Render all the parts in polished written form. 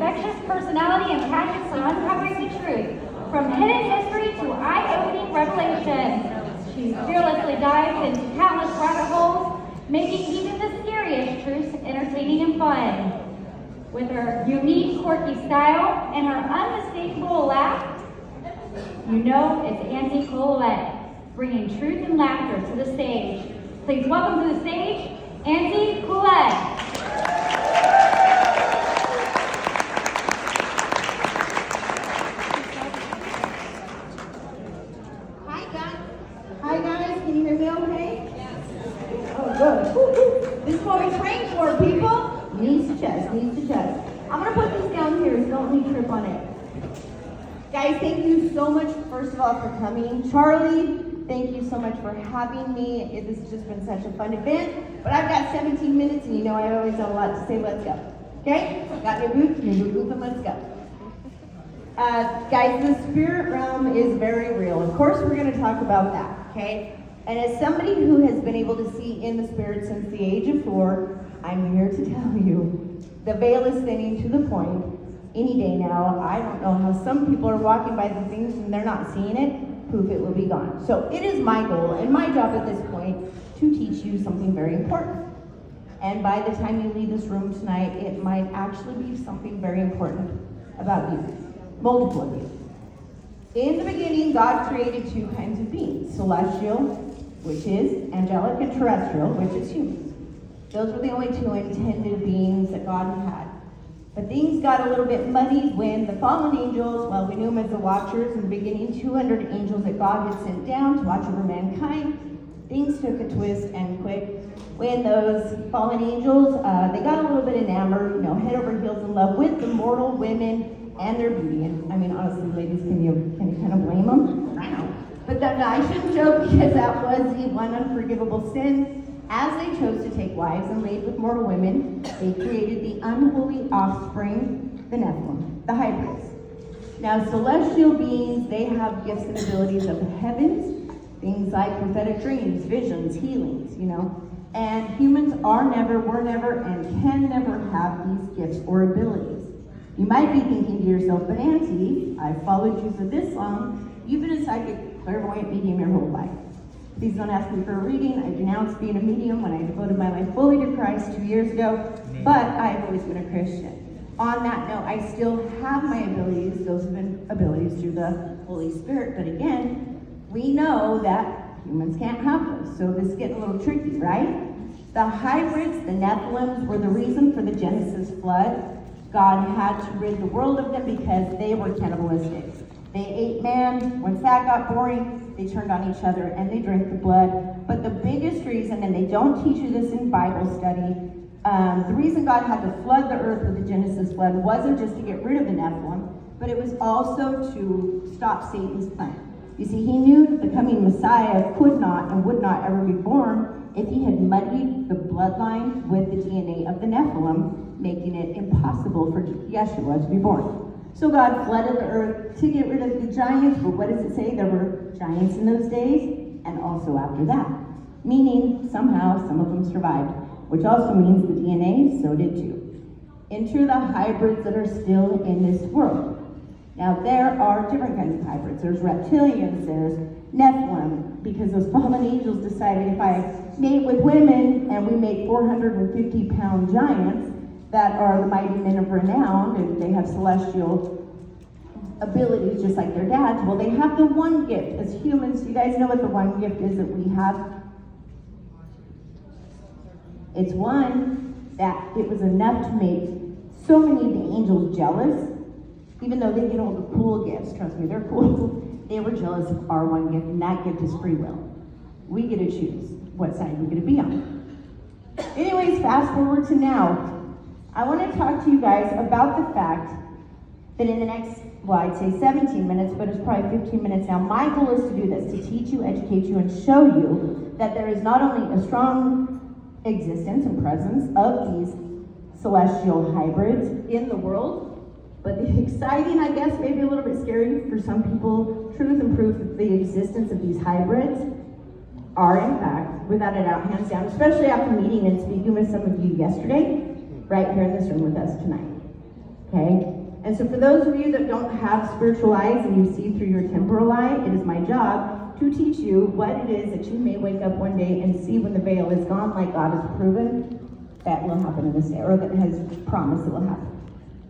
infectious personality and passion for uncovering the truth, from hidden history to eye-opening revelation. She fearlessly dives into countless rabbit holes, making even the scariest truths entertaining and fun. With her unique, quirky style and her unmistakable laugh, you know it's Auntie Colette, bringing truth and laughter to the stage. Please welcome to the stage, Auntie Colette. Hi guys, can you hear me okay? Yes. Oh, good. This is what we train for, people. Knees to chest, knees to chest. I'm going to put this down here so don't we trip on it. Guys, thank you so much, first of all, for coming. Charlie, thank you so much for having me. This has just been such a fun event. But I've got 17 minutes, and you know I always have a lot to say. Let's go. Okay? Got your boots, and let's go. Guys, the spirit realm is very real. Of course, we're going to talk about that, okay? And as somebody who has been able to see in the spirit since the age of 4, I'm here to tell you, the veil is thinning to the point. Any day now, I don't know how some people are walking by the things and they're not seeing it, poof, it will be gone. So it is my goal and my job at this point to teach you something very important. And by the time you leave this room tonight, it might actually be something very important about you, multiple of you. In the beginning, God created 2 kinds of beings, celestial, which is angelic, and terrestrial, which is human. Those were the only 2 intended beings that God had. But things got a little bit muddied when the fallen angels, well, we knew them as the Watchers in the beginning, 200 angels that God had sent down to watch over mankind. Things took a twist and quick when those fallen angels, they got a little bit enamored, head over heels in love with the mortal women and their beauty. And I mean, honestly, ladies, can you kind of blame them? I know. But I shouldn't joke because that was the one unforgivable sin. As they chose to take wives and laid with mortal women, they created the unholy offspring, the Nephilim, the hybrids. Now, celestial beings, they have gifts and abilities of the heavens, things like prophetic dreams, visions, healings, And humans are never, were never, and can never have these gifts or abilities. You might be thinking to yourself, but Auntie, I've followed you for this long. You've been a psychic, clairvoyant medium your whole life. Please don't ask me for a reading. I denounced being a medium when I devoted my life fully to Christ 2 years ago, but I've always been a Christian. On that note, I still have my abilities. Those have been abilities through the Holy Spirit, but again, we know that humans can't have those, so this is getting a little tricky, right? The hybrids, the Nephilims, were the reason for the Genesis flood. God had to rid the world of them because they were cannibalistic. They ate man. When that got boring, they turned on each other and they drank the blood. But the biggest reason, and they don't teach you this in Bible study, the reason God had to flood the earth with the Genesis flood wasn't just to get rid of the Nephilim, but it was also to stop Satan's plan. You see, he knew that the coming Messiah could not and would not ever be born if he had muddied the bloodline with the DNA of the Nephilim, making it impossible for Yeshua to be born. So God flooded the earth to get rid of the giants, but what does it say? There were giants in those days and also after that. Meaning, somehow, some of them survived, which also means the DNA, so did too. Enter the hybrids that are still in this world. Now, there are different kinds of hybrids. There's reptilians, there's Nephilim, because those fallen angels decided if I mate with women and we make 450-pound giants, that are the mighty men of renown, and they have celestial abilities just like their dads. Well, they have the one gift. As humans, you guys know what the one gift is that we have? It's one that it was enough to make so many of the angels jealous, even though they get all the cool gifts. Trust me, they're cool. They were jealous of our one gift, and that gift is free will. We get to choose what side we're going to be on. Anyways, fast forward to now. I want to talk to you guys about the fact that in the next, I'd say 17 minutes, but it's probably 15 minutes now, my goal is to do this, to teach you, educate you, and show you that there is not only a strong existence and presence of these celestial hybrids in the world, but the exciting, I guess, maybe a little bit scary for some people, truth and proof of the existence of these hybrids are, in fact, without a doubt, hands down, especially after meeting and speaking with some of you yesterday, right here in this room with us tonight, okay? And so for those of you that don't have spiritual eyes and you see through your temporal eye, it is my job to teach you what it is that you may wake up one day and see when the veil is gone, like God has proven that will happen in this day, or that has promised it will happen.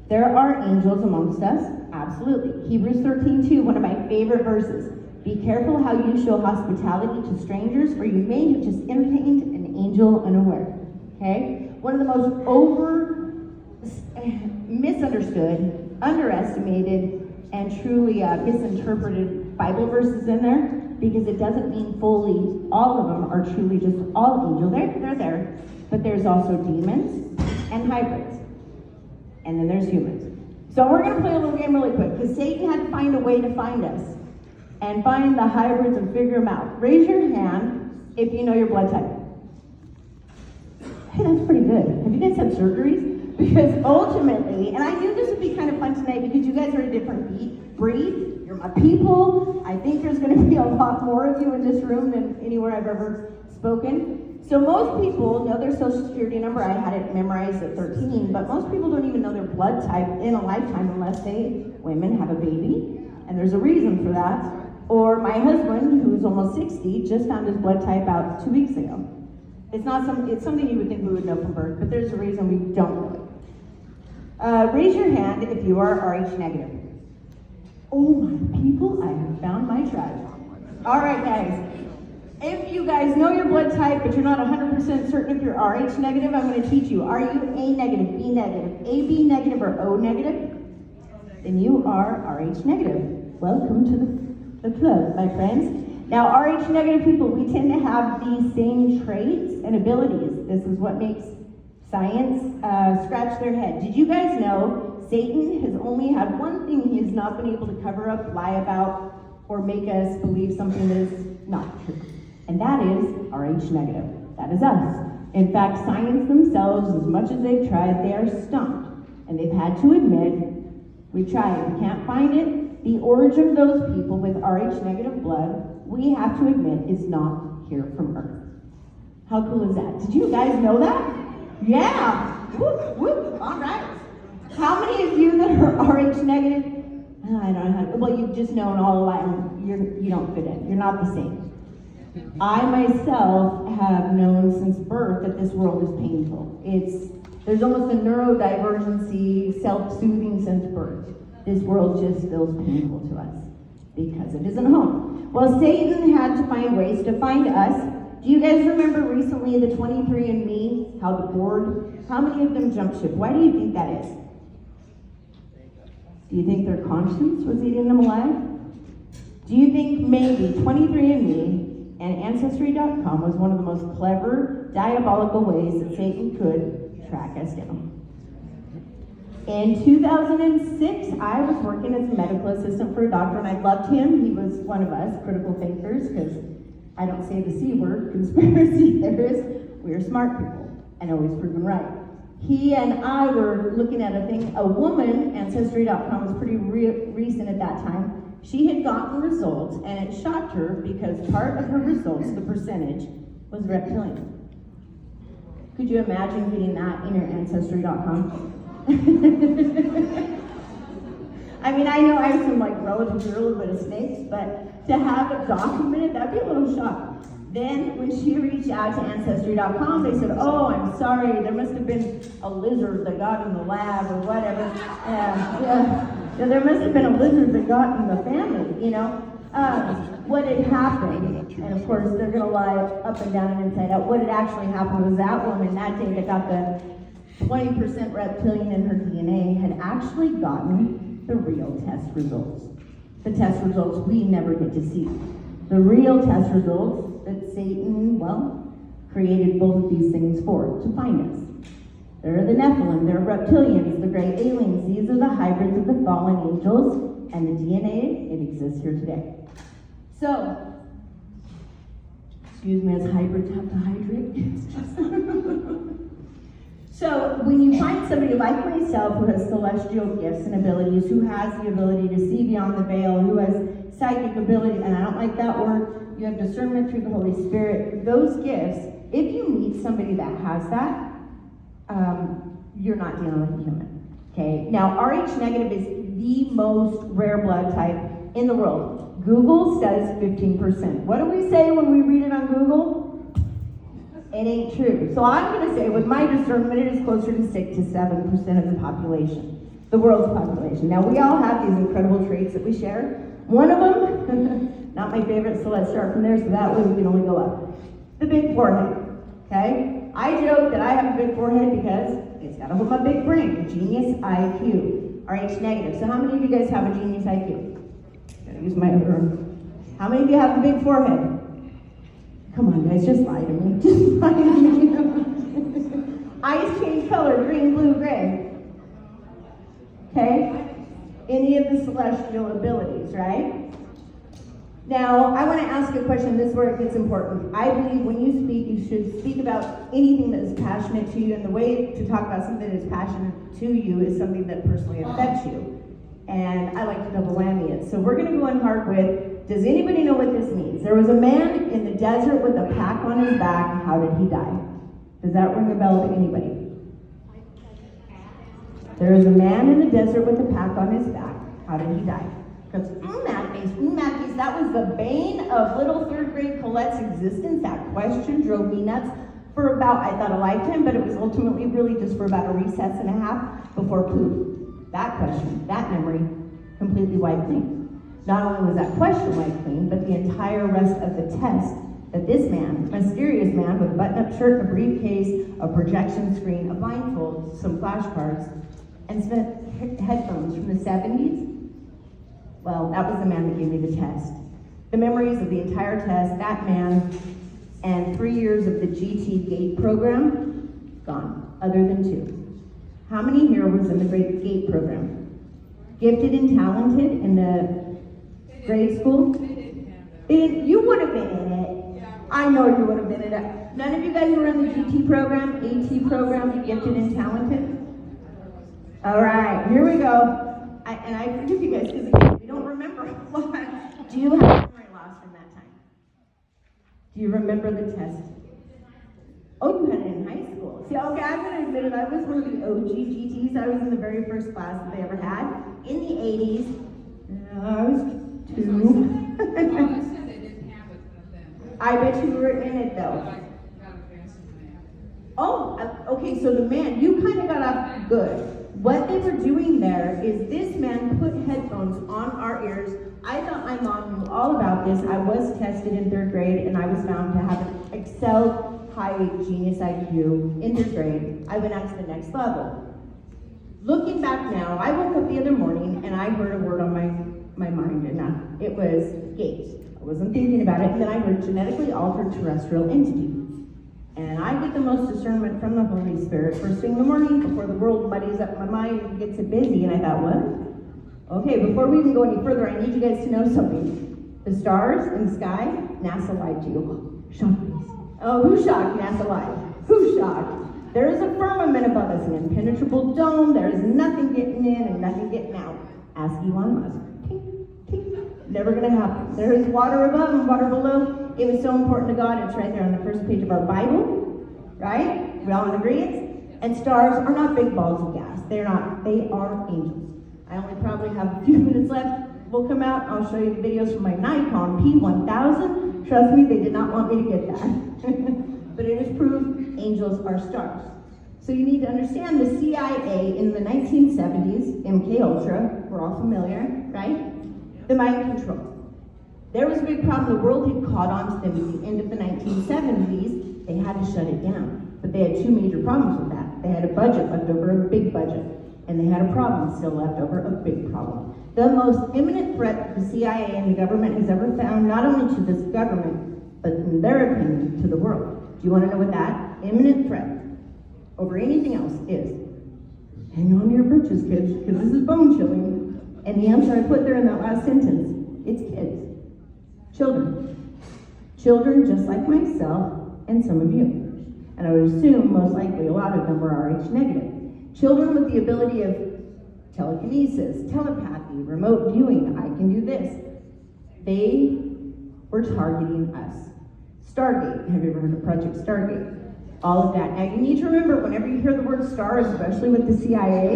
There are angels amongst us, absolutely. Hebrews 13:2, one of my favorite verses. Be careful how you show hospitality to strangers, for you may have just entertained an angel unaware. Okay? One of the most misunderstood, underestimated, and truly misinterpreted Bible verses in there, because it doesn't mean fully all of them are truly just all angels. They're there, but there's also demons and hybrids. And then there's humans. So we're going to play a little game really quick, because Satan had to find a way to find us and find the hybrids and figure them out. Raise your hand if you know your blood type. Hey, that's pretty good. Have you guys had surgeries? Because ultimately, and I knew this would be kind of fun tonight because you guys are a different breed. You're my people. I think there's going to be a lot more of you in this room than anywhere I've ever spoken. So most people know their social security number. I had it memorized at 13, but most people don't even know their blood type in a lifetime unless women have a baby, and there's a reason for that. Or my husband, who's almost 60, just found his blood type out 2 weeks ago. It's something you would think we would know from birth, but there's a reason we don't know it. Raise your hand if you are Rh negative. Oh my people, I have found my tribe. All right, guys. If you guys know your blood type, but you're not 100% certain if you're Rh negative, I'm going to teach you. Are you A negative, B negative, AB negative, or O negative? Then you are Rh negative. Welcome to the club, my friends. Now, Rh negative people, we tend to have these same traits and abilities. This is what makes science scratch their head. Did you guys know Satan has only had one thing he has not been able to cover up, lie about, or make us believe something that is not true? And that is Rh negative. That is us. In fact, science themselves, as much as they've tried, they are stumped. And they've had to admit, we tried, we can't find it. The origin of those people with Rh negative blood, we have to admit, is not here from Earth. How cool is that? Did you guys know that? Yeah! Whoop, whoop, all right. How many of you that are Rh negative, I don't know how to, well, you've just known all along, you don't fit in. You're not the same. I myself have known since birth that this world is painful. There's almost a neurodivergency, self-soothing since birth. This world just feels painful to us because it isn't home. Well, Satan had to find ways to find us. Do you guys remember recently the 23andMe, how the board, how many of them jumped ship? Why do you think that is? Do you think their conscience was eating them alive? Do you think maybe 23andMe and Ancestry.com was one of the most clever, diabolical ways that Satan could track us down? In 2006, I was working as a medical assistant for a doctor, and I loved him. He was one of us, critical thinkers, because I don't say the C word, conspiracy theorists. We're smart people, and always proven right. He and I were looking at a thing. A woman, Ancestry.com was pretty recent at that time. She had gotten results, and it shocked her because part of her results, the percentage, was reptilian. Could you imagine getting that in your Ancestry.com? I mean, I know I have some relatives who are a little bit of snakes, but to have it documented, that'd be a little shock. Then when she reached out to Ancestry.com, they said, oh, I'm sorry, there must have been a lizard that got in the lab or whatever. There must have been a lizard that got in the family, you know. What had happened, and of course they're going to lie up and down and inside out, what had actually happened was that woman that day that got the 20% reptilian in her DNA had actually gotten the real test results. The test results we never get to see. The real test results that Satan, created both of these things to find us. There are the Nephilim, there are reptilians, the great aliens. These are the hybrids of the fallen angels, and the DNA, it exists here today. So, excuse me, as hybrids have to hydrate. So, when you find somebody like myself who has celestial gifts and abilities, who has the ability to see beyond the veil, who has psychic ability, and I don't like that word, you have discernment through the Holy Spirit, those gifts, if you meet somebody that has that, you're not dealing with a human, okay? okay? Now, RH negative is the most rare blood type in the world. Google says 15%. What do we say when we read it on Google? It ain't true. So I'm going to say, with my discernment, it is closer to 6 to 7% of the population, the world's population. Now, we all have these incredible traits that we share. One of them, not my favorite, so let's start from there, so that way we can only go up. The big forehead, okay? I joke that I have a big forehead because it's got to hold my big brain. Genius IQ, RH negative. So how many of you guys have a genius IQ? Gotta use my other arm. How many of you have a big forehead? Come on, guys, just lie to me. Just lie to me. Eyes change color, green, blue, gray. Okay? Any of the celestial abilities, right? Now, I want to ask a question. This is where it gets important. I believe when you speak, you should speak about anything that is passionate to you, and the way to talk about something that is passionate to you is something that personally affects you. And I like to double whammy it. So we're going to go in hard with, does anybody know what this means? There was a man in the desert with a pack on his back. How did he die? Does that ring a bell to anybody? There is a man in the desert with a pack on his back. How did he die? Because Matthews, that was the bane of little third grade Colette's existence. That question drove me nuts for about, I thought, a lifetime, but it was ultimately really just for about a recess and a half before poof. That question, that memory, completely wiped clean. Not only was that question wiped clean, but the entire rest of the test that this man, mysterious man with a button-up shirt, a briefcase, a projection screen, a blindfold, some flashcards, and spent headphones from the 70s. Well, that was the man that gave me the test. The memories of the entire test, that man, and 3 years of the GT GATE program, gone, other than 2. How many here was in the Great GATE program? Gifted and talented in the grade school? You would have been in it. I know you would have been in it. None of you guys were in the GT program, AT program, gifted and talented? All right, here we go. And I forgive you guys because again, we don't remember a lot. Do you have memory loss from that time? Do you remember the test? Oh, you had it in high school. See, okay, I'm going to admit it. I was one of the OG GTs. I was in the very first class that they ever had in the 80s. I was 2. I bet you were in it though. Oh, okay, so the man, you kind of got off good. What they were doing there is this man put headphones on our ears. I thought my mom knew all about this. I was tested in 3rd grade and I was found to have an excelled high genius IQ in 3rd grade. I went out to the next level. Looking back now, I woke up the other morning and I heard a word on my mind, and it was GATE. I wasn't thinking about it, and then I heard genetically altered terrestrial entity. And I get the most discernment from the Holy Spirit first thing in the morning before the world muddies up my mind and gets it busy. And I thought, what? Okay, before we even go any further, I need you guys to know something. The stars in the sky, NASA lied to you. Shocked me. Oh, who shocked? NASA lied. Who shocked? There is a firmament above us, an impenetrable dome. There is nothing getting in and nothing getting out. Ask Elon Musk. Never gonna happen. There is water above and water below. It was so important to God, it's right there on the first page of our Bible, right? We all in agreement? And stars are not big balls of gas. They're not. They are angels. I only probably have a few minutes left. We'll come out. I'll show you the videos from my Nikon P1000. Trust me, they did not want me to get that. But it is proof angels are stars. So you need to understand the CIA in the 1970s, MK Ultra, we're all familiar, right? The mind control. There was a big problem. The world had caught on to them at the end of the 1970s. They had to shut it down. But they had 2 major problems with that. They had a budget left over, a big budget. And they had a problem still left over, a big problem. The most imminent threat the CIA and the government has ever found, not only to this government, but in their opinion, to the world. Do you want to know what that imminent threat over anything else is? Hang on to your britches, kids, because this is bone chilling. And the answer I put there in that last sentence, it's kids. Children. Children just like myself and some of you. And I would assume most likely a lot of them were RH negative. Children with the ability of telekinesis, telepathy, remote viewing, I can do this. They were targeting us. Stargate, have you ever heard of Project Stargate? All of that. Now you need to remember, whenever you hear the word star, especially with the CIA,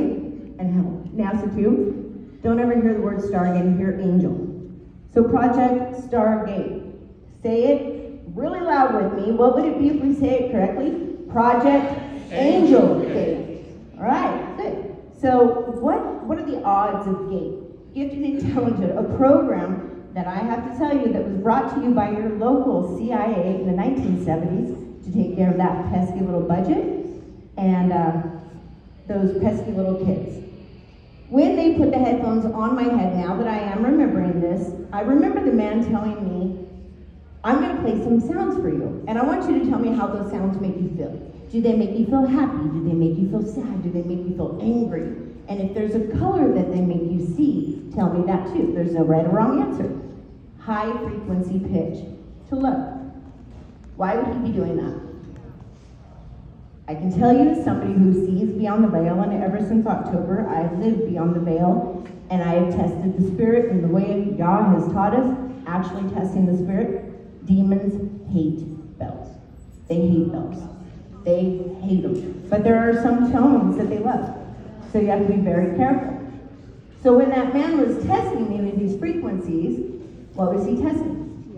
and hell, NASA too. Don't ever hear the word Stargate, hear angel. So Project Stargate. Say it really loud with me. What would it be if we say it correctly? Project Angel Gate. All right, good. So what are the odds of GATE? Gifted Intelligent, a program that I have to tell you that was brought to you by your local CIA in the 1970s to take care of that pesky little budget and those pesky little kids. When they put the headphones on my head, now that I am remembering this, I remember the man telling me, I'm going to play some sounds for you, and I want you to tell me how those sounds make you feel. Do they make you feel happy? Do they make you feel sad? Do they make you feel angry? And if there's a color that they make you see, tell me that too. There's no right or wrong answer. High frequency pitch to low. Why would he be doing that? I can tell you as somebody who sees beyond the veil, and ever since October, I've lived beyond the veil, and I have tested the spirit in the way Yah has taught us, actually testing the spirit. Demons hate bells. They hate bells. They hate them. But there are some tones that they love. So you have to be very careful. So when that man was testing me with these frequencies, what was he testing?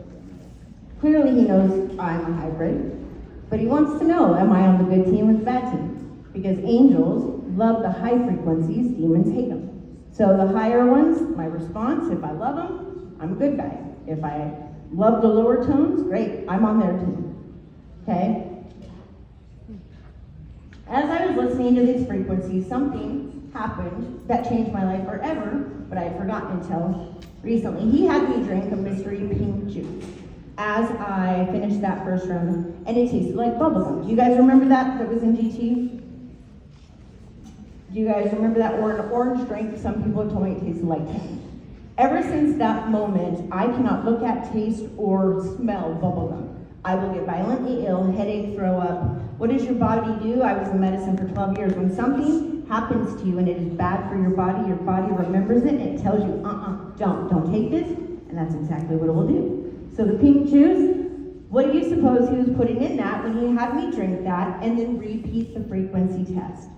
Clearly he knows I'm a hybrid, but he wants to know, am I on the good team or the bad team? Because angels love the high frequencies, demons hate them. So the higher ones, my response, if I love them, I'm a good guy. If I love the lower tones, great, I'm on their team. Okay? As I was listening to these frequencies, something happened that changed my life forever, but I had forgotten until recently. He had me drink a mystery pink juice as I finished that first round, and it tasted like bubblegum. Do you guys remember that was in GT? Do you guys remember that? Or an orange drink, some people have told me it tasted like candy. Ever since that moment, I cannot look at, taste, or smell bubblegum. I will get violently ill, headache, throw up. What does your body do? I was in medicine for 12 years. When something happens to you and it is bad for your body remembers it, and it tells you, don't take this, and that's exactly what it will do. So the pink juice, what do you suppose he was putting in that when he had me drink that and then repeat the frequency test?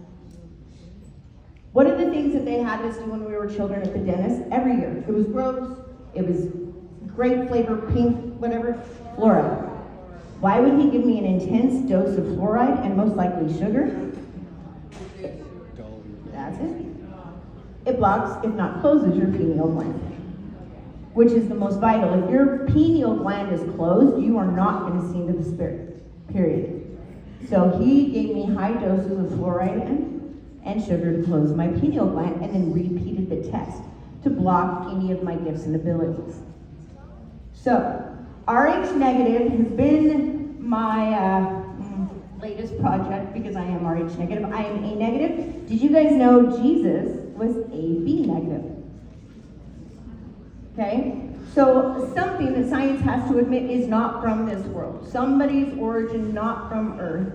What are the things that they had us do when we were children at the dentist every year? It was gross, it was grape flavor, pink, whatever, fluoride. Why would he give me an intense dose of fluoride and most likely sugar? That's it. It blocks, if not closes, your pineal gland, which is the most vital. If your pineal gland is closed, you are not going to see into the spirit, period. So he gave me high doses of fluoride and sugar to close my pineal gland, and then repeated the test to block any of my gifts and abilities. So, RH negative has been my latest project because I am RH negative. I am A negative. Did you guys know Jesus was AB negative? Okay? So something that science has to admit is not from this world. Somebody's origin not from Earth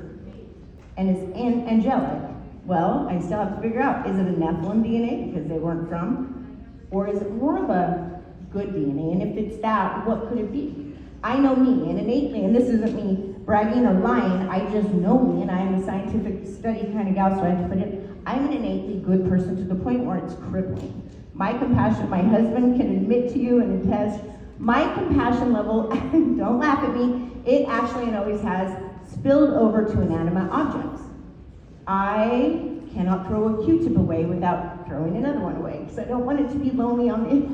and is angelic. Well, I still have to figure out, is it a Nephilim DNA because they weren't from? Or is it more of a good DNA? And if it's that, what could it be? I know me, and innately, and this isn't me bragging or lying, I just know me, and I am a scientific study kind of gal, so I have to put it, I'm an innately good person to the point where it's crippling. My compassion, my husband can admit to you and attest, my compassion level, don't laugh at me, it actually and always has spilled over to inanimate objects. I cannot throw a Q-tip away without throwing another one away, because I don't want it to be lonely on me.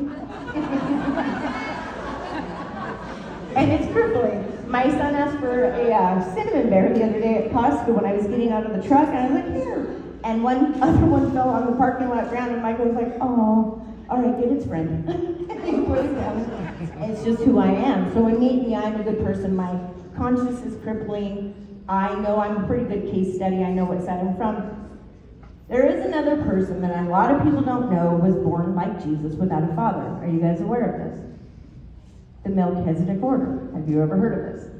And it's crippling. My son asked for a cinnamon bear the other day at Costco when I was getting out of the truck, and I was like, here. And one other one fell on the parking lot ground, and Michael was like, oh, all right, get its friend. And he put it down. It's just who I am. So when meet me, I'm a good person. My conscience is crippling. I know I'm a pretty good case study. I know what side I'm from. There is another person that a lot of people don't know was born like Jesus without a father. Are you guys aware of this? The Melchizedek order. Have you ever heard of this?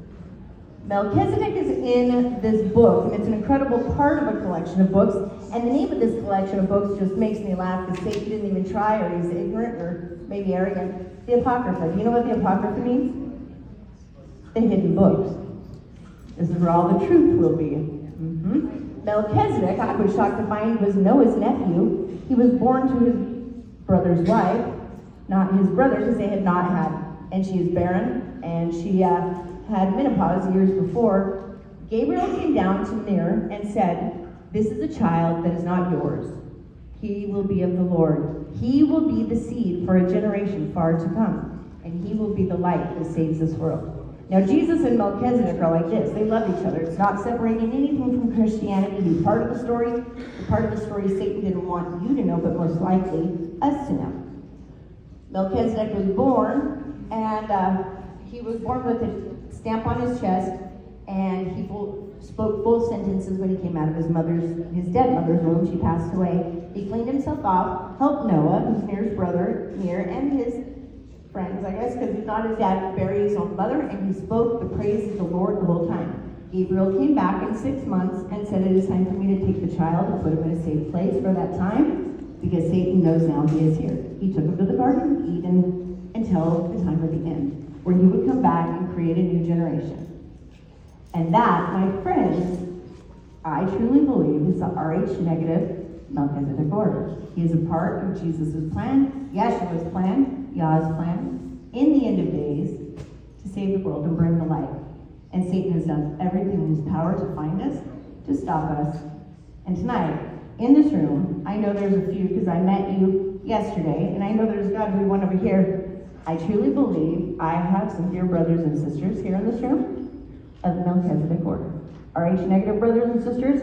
Melchizedek is in this book, and it's an incredible part of a collection of books. And the name of this collection of books just makes me laugh because Satan didn't even try, or he's ignorant, or maybe arrogant. The Apocrypha. Do you know what the Apocrypha means? The hidden books. This is where all the truth will be. Melchizedek, I was shocked to find, was Noah's nephew, He was born to his brother's wife, not his brother, because they had not had, and she is barren, and she had menopause years before. Gabriel came down to Mir and said, "This is a child that is not yours. He will be of the Lord. He will be the seed for a generation far to come, and he will be the light that saves this world." Now, Jesus and Melchizedek are like this. They love each other. It's not separating anything from Christianity. He's part of the story. The part of the story Satan didn't want you to know, but most likely us to know. Melchizedek was born, and he was born with a stamp on his chest, and he spoke full sentences when he came out of his dead mother's womb. She passed away. He cleaned himself off, helped Noah, who's Mir's brother, Mir, and his friends, I guess, because he thought his dad buried his own mother, and he spoke the praise of the Lord the whole time. Gabriel came back in 6 months and said, "It is time for me to take the child and put him in a safe place for that time, because Satan knows now he is here." He took him to the Garden of Eden until the time of the end, where he would come back and create a new generation. And that, my friends, I truly believe is the RH negative Melchizedek order. He is a part of Jesus' plan, Yeshua's plan, Yah's plan, in the end of days, to save the world and bring the light. And Satan has done everything in his power to find us, to stop us. And tonight, in this room, I know there's a few, because I met you yesterday, and I know there's got to be one over here. I truly believe I have some dear brothers and sisters here in this room of the Melchizedek order. RH negative brothers and sisters,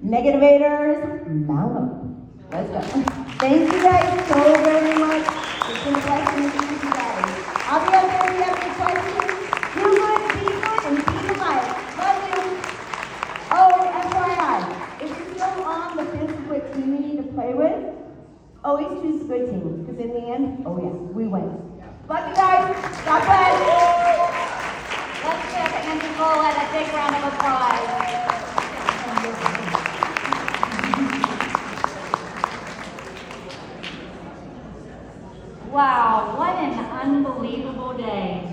negativators, mount up. Let's go. Thank you guys so very much. It's been a blessing to meet you guys. I'll be up there if you have any questions. Do good, be good, and be the light. Love you. Oh, FYI, if you're still on the fifth what team you need to play with, always choose a good team, because in the end, oh yeah, we win. Love you guys. God bless. Let's give Auntie Colette a big round of applause. Wow, what an unbelievable day.